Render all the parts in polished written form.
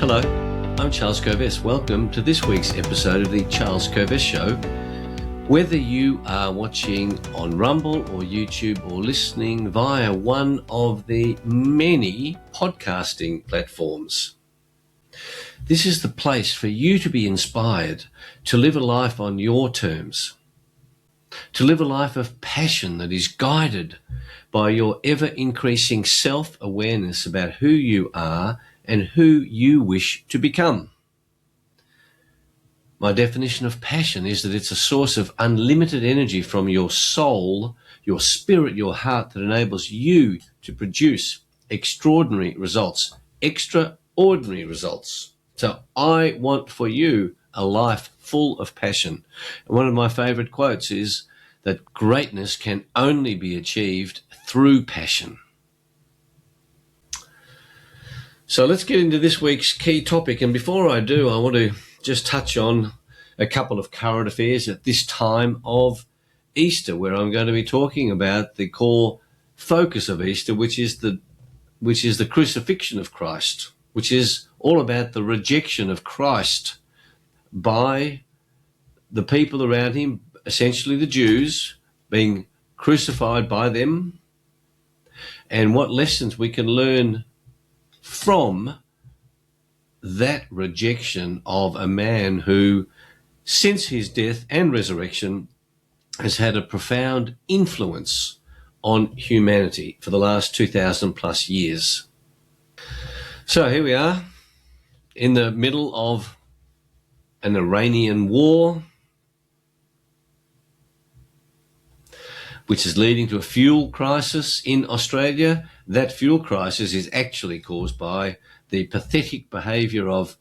Hello, I'm Charles Kovess. Welcome to this week's episode of the Charles Kovess Show. Whether you are watching on Rumble or YouTube or listening via one of the many podcasting platforms, this is the place for you to be inspired to live a life on your terms, to live a life of passion that is guided by your ever-increasing self-awareness about who you are and who you wish to become. My definition of passion is that it's a source of unlimited energy from your soul, your spirit, your heart that enables you to produce extraordinary results, extraordinary results. So I want for you a life full of passion. And one of my favorite quotes is that greatness can only be achieved through passion. So let's get into this week's key topic. And before I do, I want to just touch on a couple of current affairs at this time of Easter, where I'm going to be talking about the core focus of Easter, which is the crucifixion of Christ, which is all about the rejection of Christ by the people around him, essentially the Jews, being crucified by them, and what lessons we can learn from that rejection of a man who, since his death and resurrection, has had a profound influence on humanity for the last 2,000 plus years. So here we are in the middle of an Iranian war, which is leading to a fuel crisis in Australia. That fuel crisis is actually caused by the pathetic behaviour of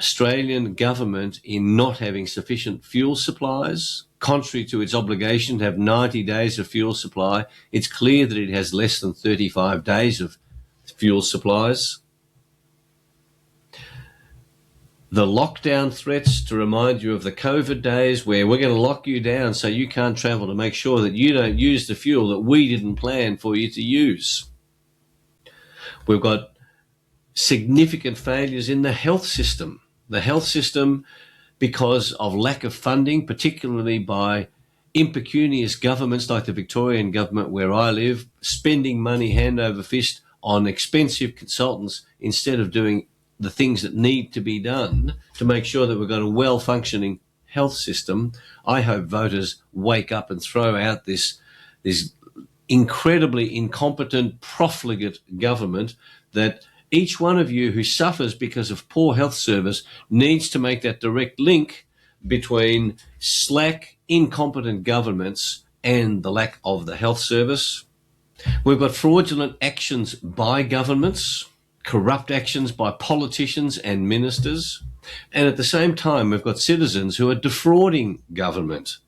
Australian government in not having sufficient fuel supplies. Contrary to its obligation to have 90 days of fuel supply, it's clear that it has less than 35 days of fuel supplies. The lockdown threats, to remind you of the COVID days where we're going to lock you down so you can't travel, to make sure that you don't use the fuel that we didn't plan for you to use. We've got significant failures in the health system. The health system, because of lack of funding, particularly by impecunious governments like the Victorian government where I live, spending money hand over fist on expensive consultants instead of doing the things that need to be done to make sure that we've got a well-functioning health system. I hope voters wake up and throw out this incredibly incompetent, profligate government that each one of you who suffers because of poor health service needs to make that direct link between slack, incompetent governments and the lack of the health service. We've got fraudulent actions by governments, corrupt actions by politicians and ministers. And at the same time, we've got citizens who are defrauding government.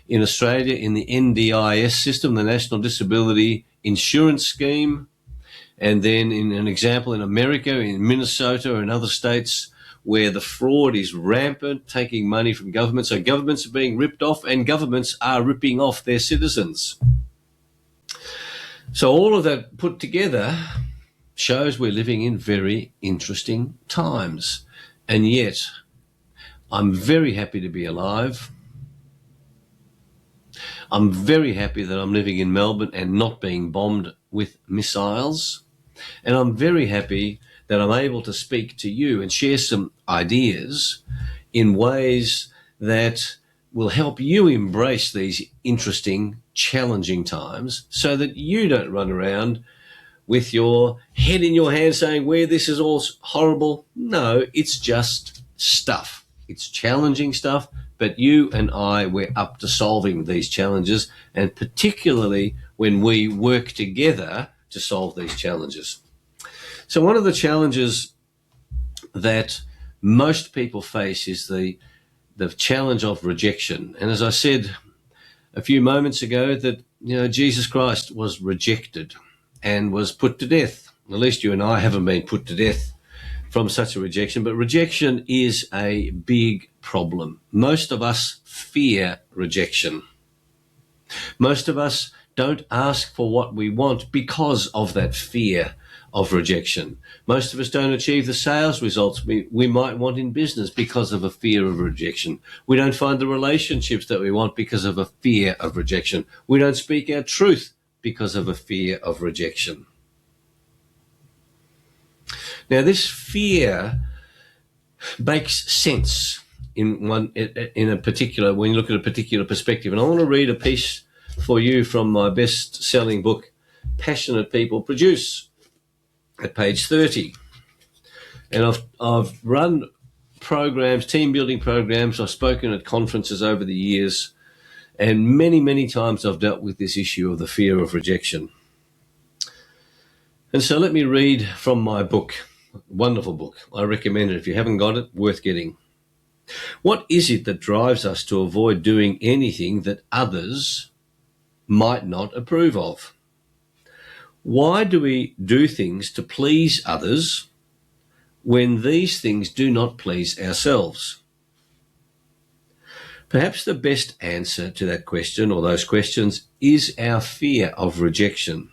In Australia, in the NDIS system, the National Disability Insurance Scheme, and then in an example in America, in Minnesota or in other states where the fraud is rampant, taking money from governments. So governments are being ripped off and governments are ripping off their citizens. So all of that put together shows we're living in very interesting times. And yet, I'm very happy to be alive. I'm very happy that I'm living in Melbourne and not being bombed with missiles. And I'm very happy that I'm able to speak to you and share some ideas in ways that will help you embrace these interesting, challenging times so that you don't run around with your head in your hand saying, "Where this is all horrible." No, it's just stuff. It's challenging stuff, but you and I, we're up to solving these challenges, and particularly when we work together to solve these challenges. So one of the challenges that most people face is the challenge of rejection. And as I said a few moments ago, that Jesus Christ was rejected and was put to death. At least you and I haven't been put to death from such a rejection, but rejection is a big problem. Most of us fear rejection. Most of us don't ask for what we want because of that fear of rejection. Most of us don't achieve the sales results we might want in business because of a fear of rejection. We don't find the relationships that we want because of a fear of rejection. We don't speak our truth because of a fear of rejection. Now, this fear makes sense in a particular, when you look at a particular perspective. And I want to read a piece for you from my best-selling book, Passionate People Produce, at page 30. And I've run programs, team building programs. I've spoken at conferences over the years, and many, many times I've dealt with this issue of the fear of rejection. And so let me read from my book. Wonderful book. I recommend it. If you haven't got it, worth getting. What is it that drives us to avoid doing anything that others might not approve of? Why do we do things to please others when these things do not please ourselves? Perhaps the best answer to that question, or those questions, is our fear of rejection,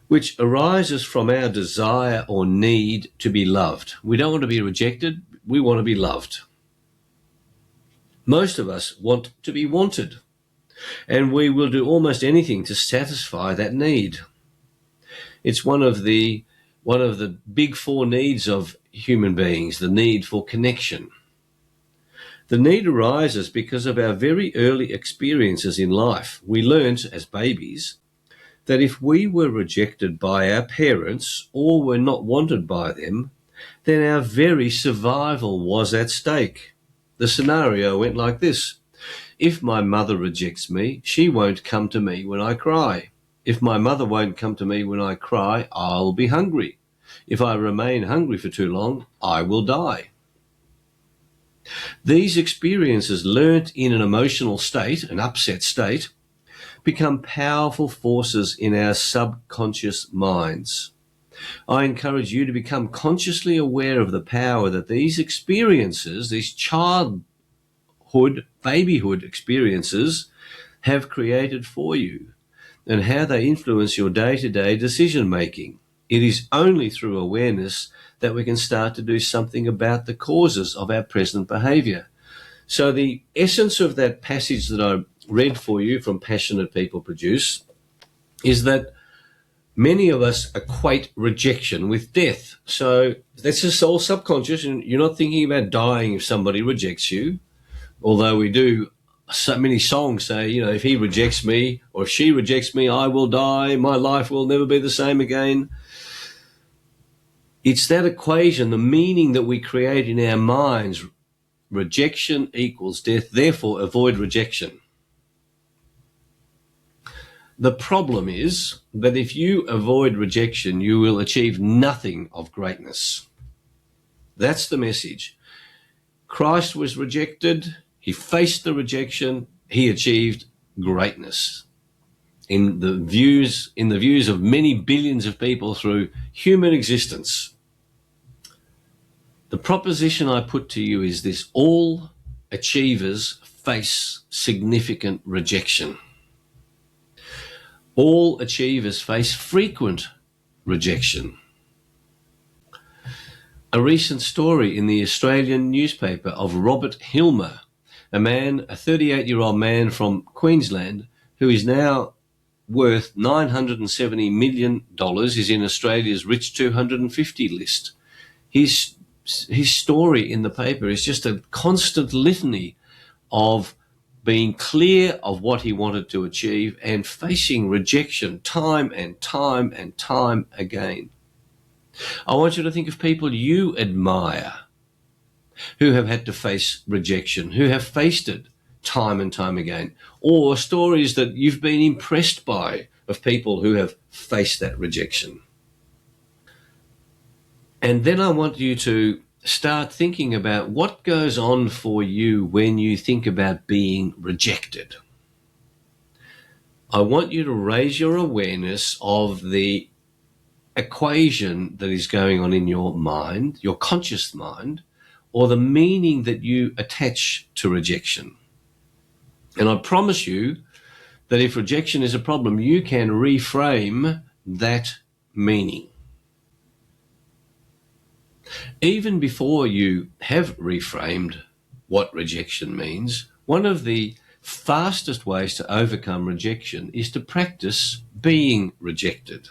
which arises from our desire or need to be loved. We don't want to be rejected, we want to be loved. Most of us want to be wanted, and we will do almost anything to satisfy that need. It's one of the big four needs of human beings, the need for connection. The need arises because of our very early experiences in life. We learnt as babies that if we were rejected by our parents or were not wanted by them, then our very survival was at stake. The scenario went like this. If my mother rejects me, she won't come to me when I cry. If my mother won't come to me when I cry, I'll be hungry. If I remain hungry for too long, I will die. These experiences, learnt in an emotional state, an upset state, become powerful forces in our subconscious minds. I encourage you to become consciously aware of the power that these experiences, these childhood, babyhood experiences, have created for you, and how they influence your day-to-day decision-making. It is only through awareness that we can start to do something about the causes of our present behaviour. So the essence of that passage that I read for you from Passionate People Produce is that many of us equate rejection with death. So that's just all subconscious, and you're not thinking about dying if somebody rejects you, although we do. So many songs say, if he rejects me or if she rejects me, I will die, my life will never be the same again. It's that equation, the meaning that we create in our minds. Rejection equals death, therefore avoid rejection. The problem is that if you avoid rejection, you will achieve nothing of greatness. That's the message. Christ was rejected. He faced the rejection. He achieved greatness in the views of many billions of people through human existence. The proposition I put to you is this: all achievers face significant rejection. All achievers face frequent rejection. A recent story in the Australian newspaper of Robert Hilmer, a 38-year-old man from Queensland, who is now worth $970 million, is in Australia's Rich 250 list. His story in the paper is just a constant litany of being clear of what he wanted to achieve and facing rejection time and time and time again. I want you to think of people you admire who have had to face rejection, who have faced it time and time again, or stories that you've been impressed by of people who have faced that rejection. And then I want you to start thinking about what goes on for you when you think about being rejected. I want you to raise your awareness of the equation that is going on in your mind, your conscious mind, or the meaning that you attach to rejection. And I promise you that if rejection is a problem, you can reframe that meaning. Even before you have reframed what rejection means, one of the fastest ways to overcome rejection is to practice being rejected.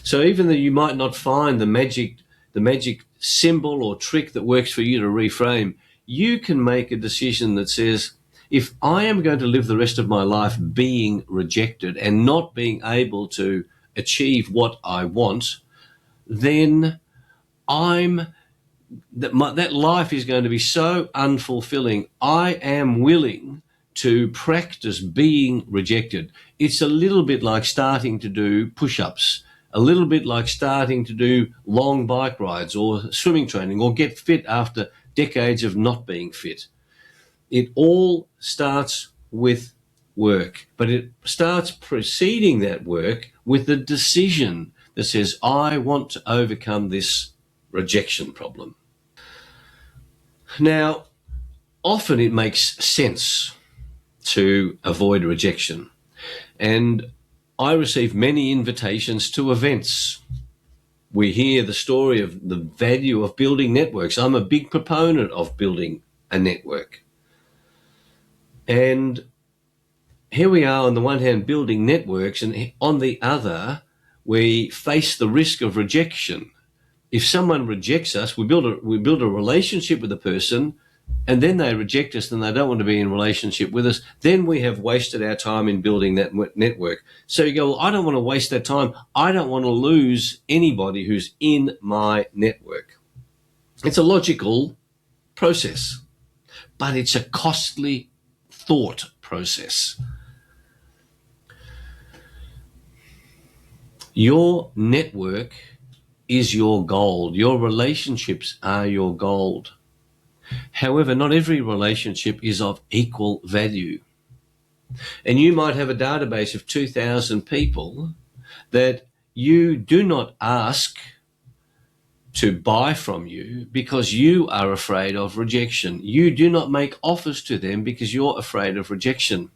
So even though you might not find the magic symbol or trick that works for you to reframe, you can make a decision that says, if I am going to live the rest of my life being rejected and not being able to achieve what I want, then that life is going to be so unfulfilling. I am willing to practice being rejected. It's a little bit like starting to do push-ups, a little bit like starting to do long bike rides or swimming training or get fit after decades of not being fit. It all starts with work, but it starts preceding that work with the decision that says, I want to overcome this rejection problem. Now, often it makes sense to avoid rejection, and I receive many invitations to events. We hear the story of the value of building networks. I'm a big proponent of building a network. And here we are on the one hand building networks, and on the other we face the risk of rejection. If someone rejects us, we build a relationship with a person, and then they reject us and they don't want to be in relationship with us, then we have wasted our time in building that network. So you go, well, I don't want to waste that time. I don't want to lose anybody who's in my network. It's a logical process, but it's a costly thought process. Your network is your gold. Your relationships are your gold. However, not every relationship is of equal value. And you might have a database of 2,000 people that you do not ask to buy from you because you are afraid of rejection. You do not make offers to them because you're afraid of rejection.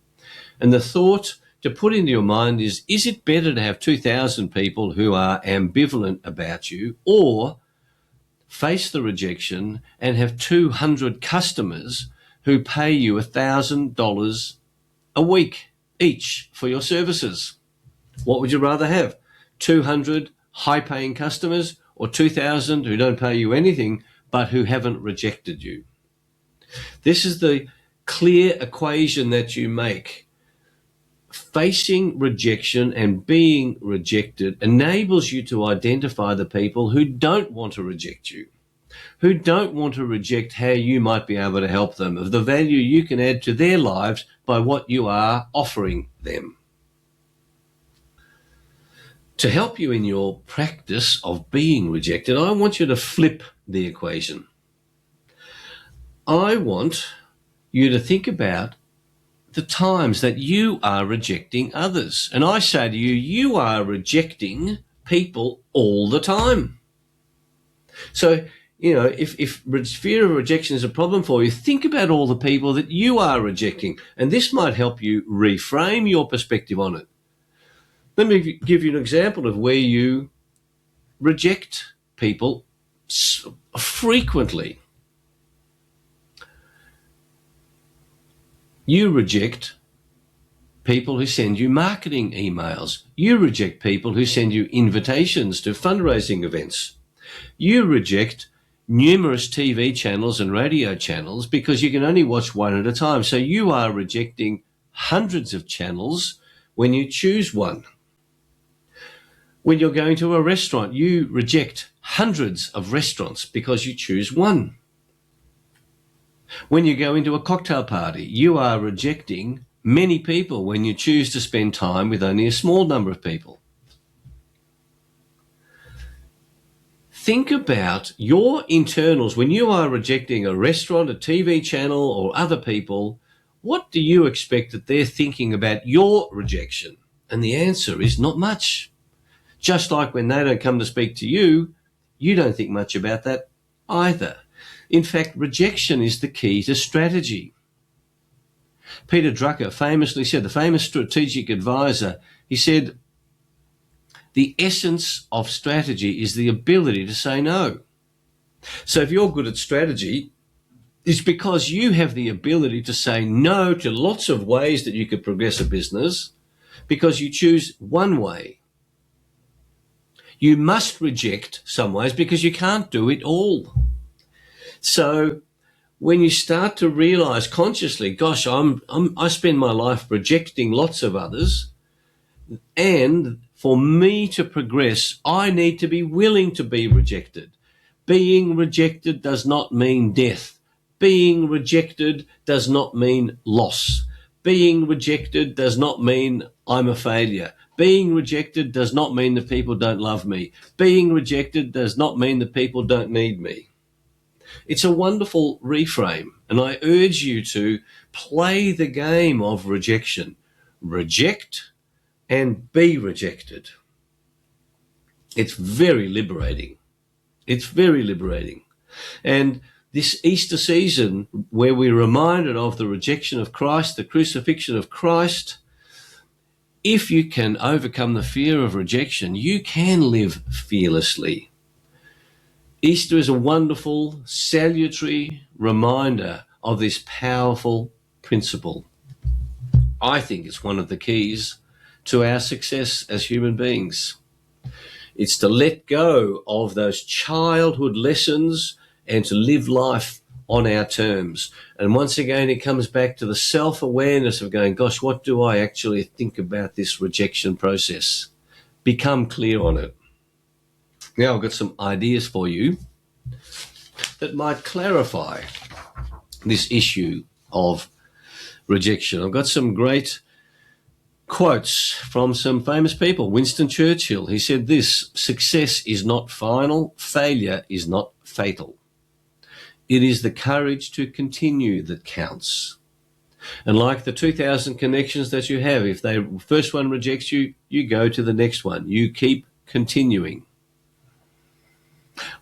And the thought to put into your mind is it better to have 2,000 people who are ambivalent about you, or face the rejection and have 200 customers who pay you $1,000 a week each for your services? What would you rather have? 200 high-paying customers or 2,000 who don't pay you anything but who haven't rejected you? This is the clear equation that you make. Facing rejection and being rejected enables you to identify the people who don't want to reject you, who don't want to reject how you might be able to help them, of the value you can add to their lives by what you are offering them. To help you in your practice of being rejected, I want you to flip the equation. I want you to think about the times that you are rejecting others. And I say to you, you are rejecting people all the time. So, if fear of rejection is a problem for you, think about all the people that you are rejecting. And this might help you reframe your perspective on it. Let me give you an example of where you reject people frequently. You reject people who send you marketing emails. You reject people who send you invitations to fundraising events. You reject numerous TV channels and radio channels because you can only watch one at a time. So you are rejecting hundreds of channels when you choose one. When you're going to a restaurant, you reject hundreds of restaurants because you choose one. When you go into a cocktail party, you are rejecting many people when you choose to spend time with only a small number of people. Think about your internals. When you are rejecting a restaurant, a TV channel, or other people, what do you expect that they're thinking about your rejection? And the answer is not much. Just like when they don't come to speak to you, you don't think much about that either. In fact, rejection is the key to strategy. Peter Drucker famously said, the famous strategic advisor, he said, the essence of strategy is the ability to say no. So if you're good at strategy, it's because you have the ability to say no to lots of ways that you could progress a business because you choose one way. You must reject some ways because you can't do it all. So when you start to realize consciously, gosh, I spend my life rejecting lots of others, and for me to progress, I need to be willing to be rejected. Being rejected does not mean death. Being rejected does not mean loss. Being rejected does not mean I'm a failure. Being rejected does not mean that people don't love me. Being rejected does not mean that people don't need me. It's a wonderful reframe, and I urge you to play the game of rejection. Reject and be rejected. It's very liberating. It's very liberating. And this Easter season, where we're reminded of the rejection of Christ, the crucifixion of Christ, if you can overcome the fear of rejection, you can live fearlessly. Easter is a wonderful, salutary reminder of this powerful principle. I think it's one of the keys to our success as human beings. It's to let go of those childhood lessons and to live life on our terms. And once again, it comes back to the self-awareness of going, gosh, what do I actually think about this rejection process? Become clear on it. Now I've got some ideas for you that might clarify this issue of rejection. I've got some great quotes from some famous people. Winston Churchill, he said this: success is not final, failure is not fatal. It is the courage to continue that counts. And like the 2,000 connections that you have, if the first one rejects you, you go to the next one. You keep continuing.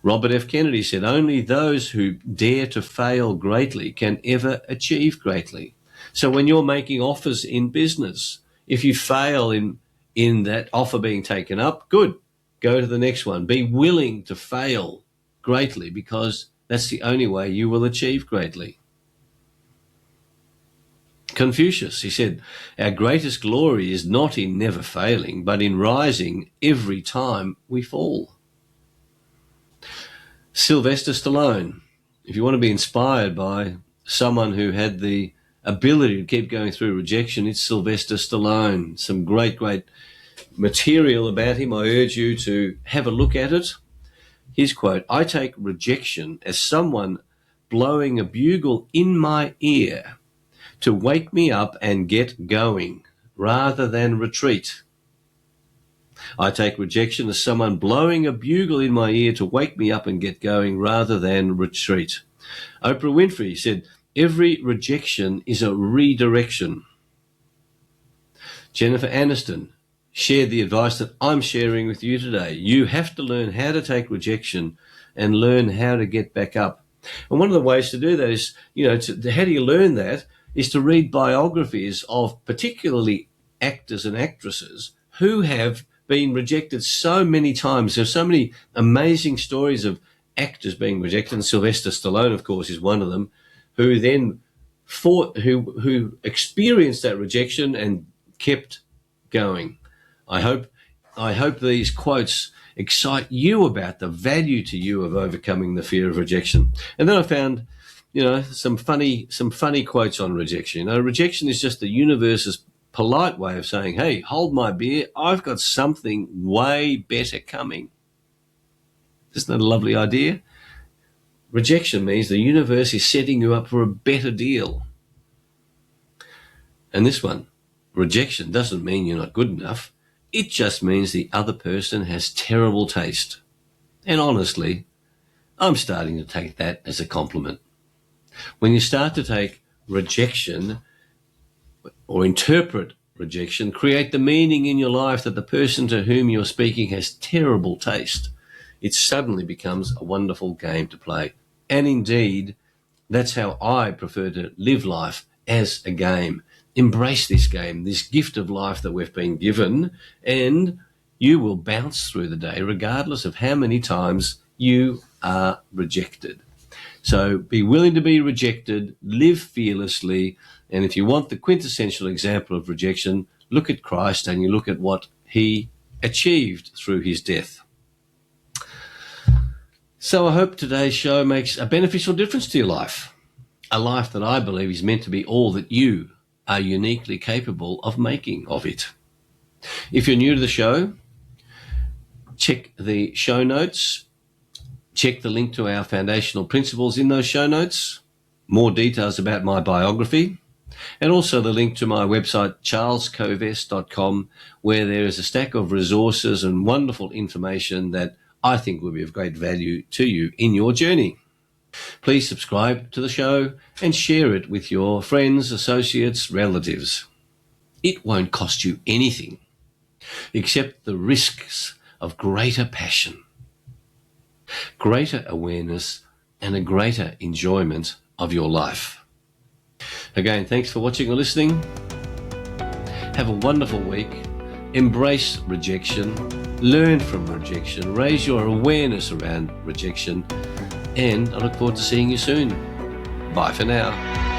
Robert F. Kennedy said, only those who dare to fail greatly can ever achieve greatly. So when you're making offers in business, if you fail in that offer being taken up, good, go to the next one. Be willing to fail greatly because that's the only way you will achieve greatly. Confucius, he said, our greatest glory is not in never failing, but in rising every time we fall. Sylvester Stallone, if you want to be inspired by someone who had the ability to keep going through rejection, it's Sylvester Stallone. Some great, great material about him. I urge you to have a look at it. His quote, I take rejection as someone blowing a bugle in my ear to wake me up and get going rather than retreat. I take rejection as someone blowing a bugle in my ear to wake me up and get going rather than retreat. Oprah Winfrey said, every rejection is a redirection. Jennifer Aniston shared the advice that I'm sharing with you today. You have to learn how to take rejection and learn how to get back up. And one of the ways to do that is, how do you learn that? Is to read biographies of particularly actors and actresses who have been rejected so many times. There's so many amazing stories of actors being rejected, and Sylvester Stallone, of course, is one of them, who then who experienced that rejection and kept going. I hope these quotes excite you about the value to you of overcoming the fear of rejection. And then I found, some funny quotes on rejection. Rejection is just the universe's polite way of saying, hey, hold my beer, I've got something way better coming. Isn't that a lovely idea? Rejection means the universe is setting you up for a better deal. And this one, rejection doesn't mean you're not good enough. It just means the other person has terrible taste. And honestly, I'm starting to take that as a compliment. When you start to take rejection or interpret rejection, create the meaning in your life that the person to whom you're speaking has terrible taste, it suddenly becomes a wonderful game to play. And indeed, that's how I prefer to live life, as a game. Embrace this game, this gift of life that we've been given, and you will bounce through the day regardless of how many times you are rejected. So be willing to be rejected, live fearlessly, and if you want the quintessential example of rejection, look at Christ and you look at what he achieved through his death. So I hope today's show makes a beneficial difference to your life, a life that I believe is meant to be all that you are uniquely capable of making of it. If you're new to the show, check the show notes. Check the link to our foundational principles in those show notes, more details about my biography, and also the link to my website, charlescovest.com, where there is a stack of resources and wonderful information that I think will be of great value to you in your journey. Please subscribe to the show and share it with your friends, associates, relatives. It won't cost you anything except the risks of greater passion, greater awareness, and a greater enjoyment of your life. Again, thanks for watching or listening. Have a wonderful week. Embrace rejection. Learn from rejection. Raise your awareness around rejection. And I look forward to seeing you soon. Bye for now.